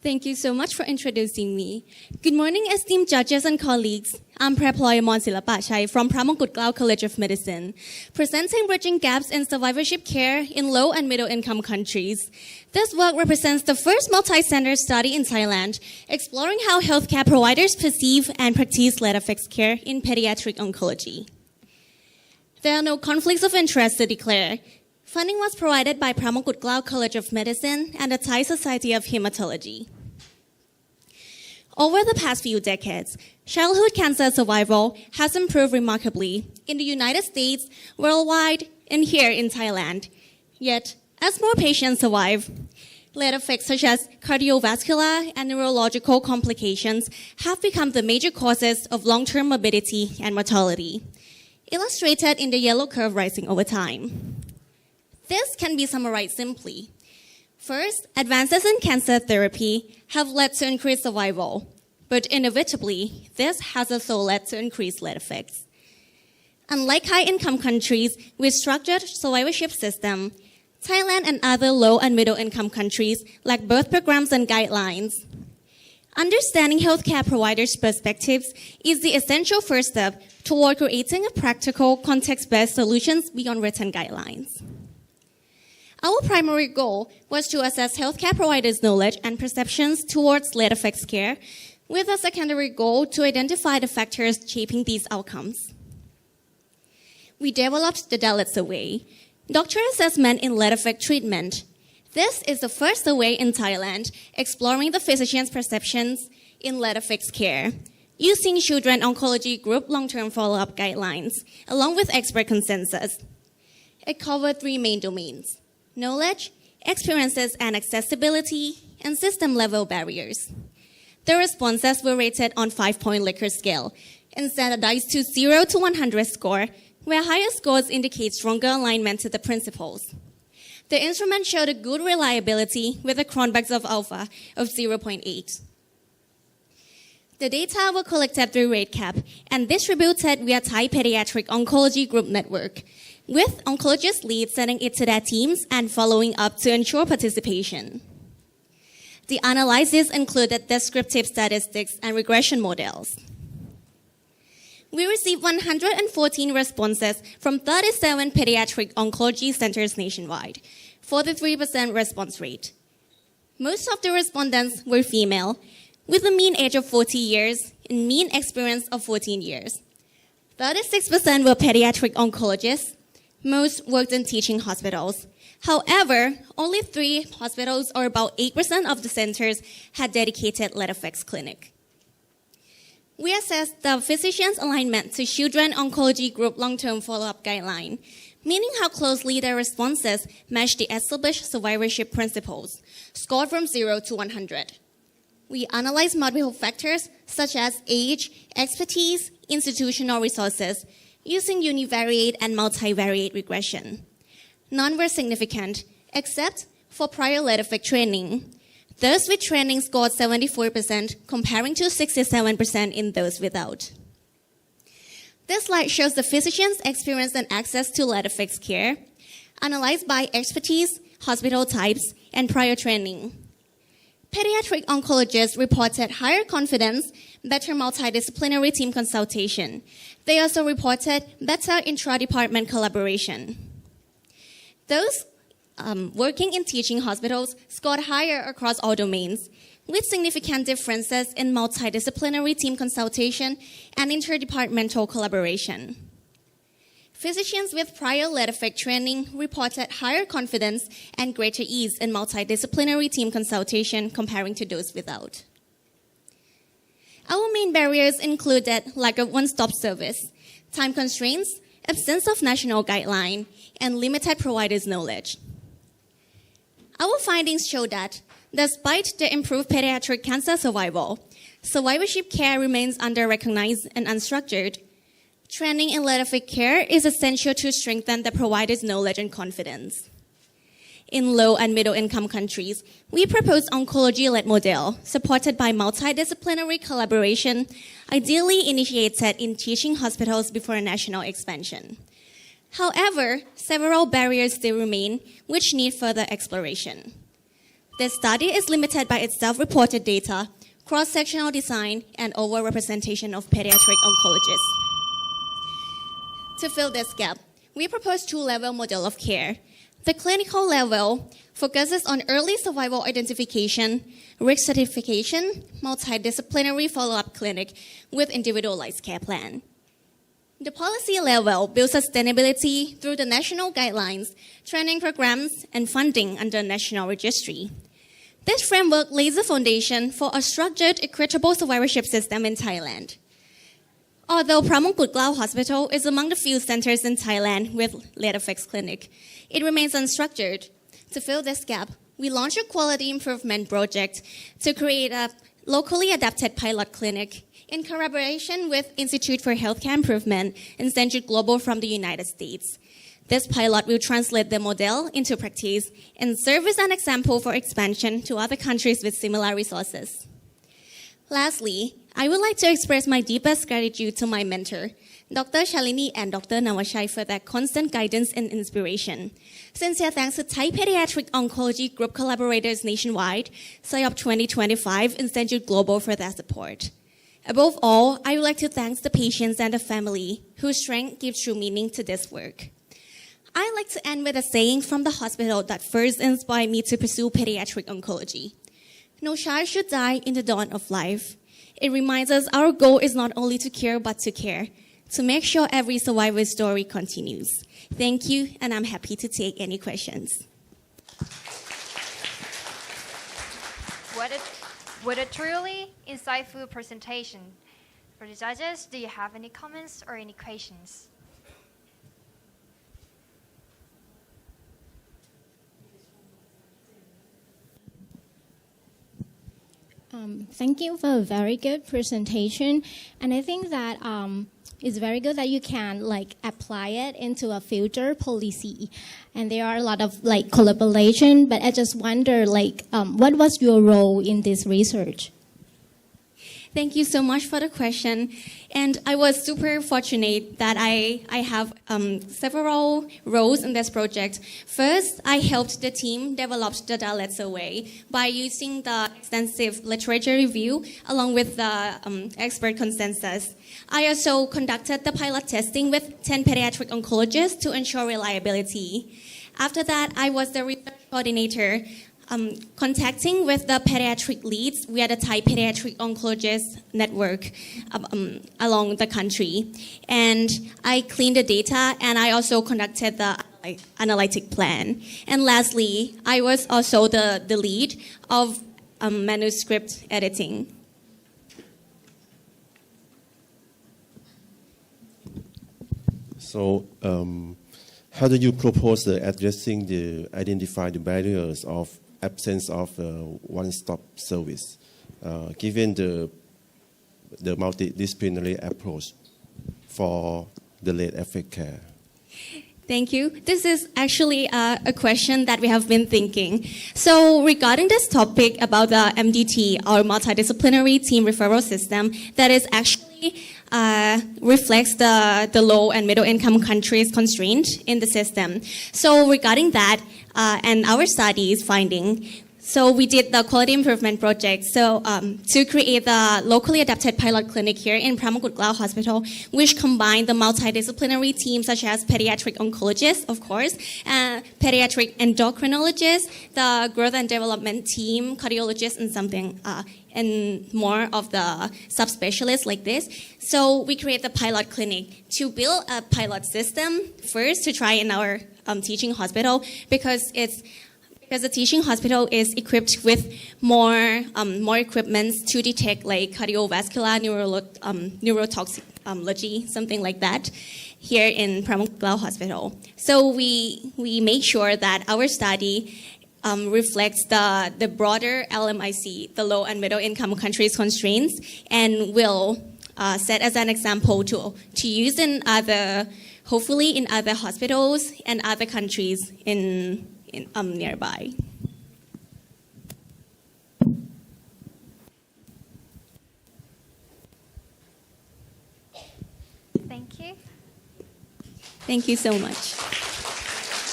Thank you so much for introducing me. Good morning, esteemed judges and colleagues. I'm Preaploy Amornsillaphachai from Phramongkutklao College of Medicine, presenting Bridging Gaps in Survivorship Care in Low and Middle Income Countries. This work represents the first multi-center study in Thailand, exploring how healthcare providers perceive and practice lead-effects care in pediatric oncology. There are no conflicts of interest to declare. Funding was provided by Phramongkutklao College of Medicine and the Thai Society of Hematology. Over the past few decades, childhood cancer survival has improved remarkably in the United States, worldwide, and here in Thailand. Yet, as more patients survive, lead effects such as cardiovascular and neurological complications have become the major causes of long-term morbidity and mortality, illustrated in the yellow curve rising over time. This can be summarized simply. First, advances in cancer therapy have led to increased survival, but inevitably, this has also led to increased lead effects. Unlike high-income countries with structured survivorship system, Thailand and other low and middle-income countries lack birth programs and guidelines. Understanding healthcare providers' perspectives is the essential first step toward creating a practical, context-based solutions beyond written guidelines. Our primary goal was to assess healthcare providers' knowledge and perceptions towards lead effects care, with a secondary goal to identify the factors shaping these outcomes. We developed the DALIT survey, Doctor Assessment in Lead Effect Treatment. This is the first survey in Thailand exploring the physician's perceptions in lead effects care, using Children Oncology Group long-term follow-up guidelines, along with expert consensus. It covered three main domains: knowledge, experiences and accessibility, and system-level barriers. The responses were rated on 5-point Likert scale and standardized to 0 to 100 score, where higher scores indicate stronger alignment to the principles. The instrument showed a good reliability with a Cronbach's of alpha of 0.8. The data were collected through RateCap and distributed via Thai Pediatric Oncology Group Network, with oncologist leads sending it to their teams and following up to ensure participation. The analysis included descriptive statistics and regression models. We received 114 responses from 37 pediatric oncology centers nationwide, 43% response rate. Most of the respondents were female, with a mean age of 40 years and mean experience of 14 years. 36% were pediatric oncologists. Most worked in teaching hospitals. However, only 3 hospitals, or about 8% of the centers, had dedicated lead effects clinic. We assessed the physician's alignment to Children Oncology Group long-term follow-up guideline, meaning how closely their responses matched the established survivorship principles, scored from 0 to 100. We analyzed multiple factors such as age, expertise, institutional resources, using univariate and multivariate regression. None were significant, except for prior lead effect training. Those with training scored 74%, comparing to 67% in those without. This slide shows the physician's experience and access to lead effects care, analyzed by expertise, hospital types, and prior training. Pediatric oncologists reported higher confidence, better multidisciplinary team consultation. They also reported better intra-department collaboration. Those working in teaching hospitals scored higher across all domains, with significant differences in multidisciplinary team consultation and interdepartmental collaboration. Physicians with prior lead effect training reported higher confidence and greater ease in multidisciplinary team consultation comparing to those without. Our main barriers included lack of one-stop service, time constraints, absence of national guideline, and limited providers' knowledge. Our findings show that, despite the improved pediatric cancer survival, survivorship care remains under-recognized and unstructured. Training in lead effect care is essential to strengthen the provider's knowledge and confidence. In low and middle income countries, we propose oncology-led model supported by multidisciplinary collaboration, ideally initiated in teaching hospitals before national expansion. However, several barriers still remain, which need further exploration. This study is limited by its self-reported data, cross-sectional design, and overrepresentation of pediatric oncologists. To fill this gap, we propose two-level model of care. The clinical level focuses on early survival identification, risk stratification, multidisciplinary follow-up clinic with individualized care plan. The policy level builds sustainability through the national guidelines, training programs, and funding under national registry. This framework lays the foundation for a structured, equitable survivorship system in Thailand. Although Phramongkutklao Hospital is among the few centers in Thailand with later-fixed clinic, it remains unstructured. To fill this gap, we launched a quality improvement project to create a locally adapted pilot clinic in collaboration with Institute for Healthcare Improvement and St. Jude Global from the United States. This pilot will translate the model into practice and serve as an example for expansion to other countries with similar resources. Lastly, I would like to express my deepest gratitude to my mentor, Dr. Shalini and Dr. Nawashai, for their constant guidance and inspiration. Sincere thanks to Thai Pediatric Oncology Group collaborators nationwide, SIOP 2025 and St. Jude Global for their support. Above all, I would like to thank the patients and the family whose strength gives true meaning to this work. I'd like to end with a saying from the hospital that first inspired me to pursue pediatric oncology. No child should die in the dawn of life. It reminds us our goal is not only to cure, but to care, to make sure every survivor's story continues. Thank you, and I'm happy to take any questions. What a truly insightful presentation. For the judges, do you have any comments or any questions? Thank you for a very good presentation, and I think that it's very good that you can apply it into a future policy, and there are a lot of collaboration. But I just wonder what was your role in this research? Thank you so much for the question. And I was super fortunate that I have several roles in this project. First, I helped the team develop the DALET survey by using the extensive literature review along with the expert consensus. I also conducted the pilot testing with 10 pediatric oncologists to ensure reliability. After that, I was the research coordinator contacting with the pediatric leads via the Thai Pediatric Oncologist Network along the country. And I cleaned the data, and I also conducted the analytic plan. And lastly, I was also the lead of manuscript editing. So, how do you propose addressing identify the barriers of absence of one-stop service, given the multidisciplinary approach for the late-effect care? Thank you. This is actually a question that we have been thinking. So regarding this topic about the MDT, or multidisciplinary team referral system, that is actually reflects the low and middle income countries' constraint in the system. So regarding that, and our studies finding, so we did the quality improvement project. So to create the locally adapted pilot clinic here in Phramongkutklao Hospital, which combined the multidisciplinary team such as pediatric oncologists, of course, pediatric endocrinologists, the growth and development team, cardiologists, and something, and more of the subspecialists like this. So we create the pilot clinic to build a pilot system first to try in our teaching hospital because the teaching hospital is equipped with more equipments to detect cardiovascular neurotoxicology, something like that, here in Preaploy Hospital. So we make sure that our study reflects the broader LMIC, the low and middle income countries' constraints, and will set as an example to use in hopefully in other hospitals and other countries in nearby. Thank you. Thank you so much.